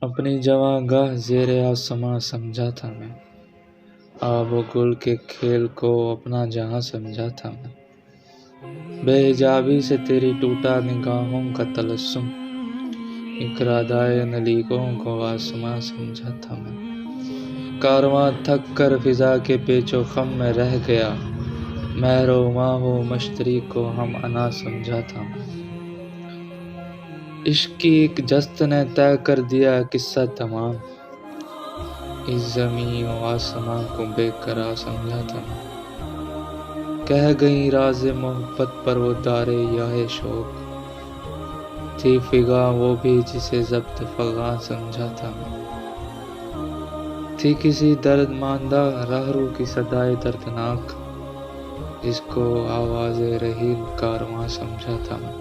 अपनी जवांगाह ज़ेरे आसमां समझा था मैं, आबो गुल के खेल को अपना जहां समझा था मैं। बेहिजाबी से तेरी टूटा निगाहों का तलस्सुम, इकरादाए नलीकों को आसमां समझा था मैं। कारवां थक कर फिजा के पेचो खम में रह गया, महरो माहो मश्तरी को हम अना समझा था मैं। इश्क की एक जस्त ने तय कर दिया किस्सा तमाम, इस ज़मीं व आसमां को बेकरार समझा था मैं। कह गई राज़े मोहब्बत पर वो दारे याहे शौक, थी फिगा वो भी जिसे ज़ब्त फ़ग़ां समझा था मैं। थी किसी दर्दमांदा राहरू की सदाए दर्दनाक, जिसको आवाज़े रहील कारवां समझा था मैं।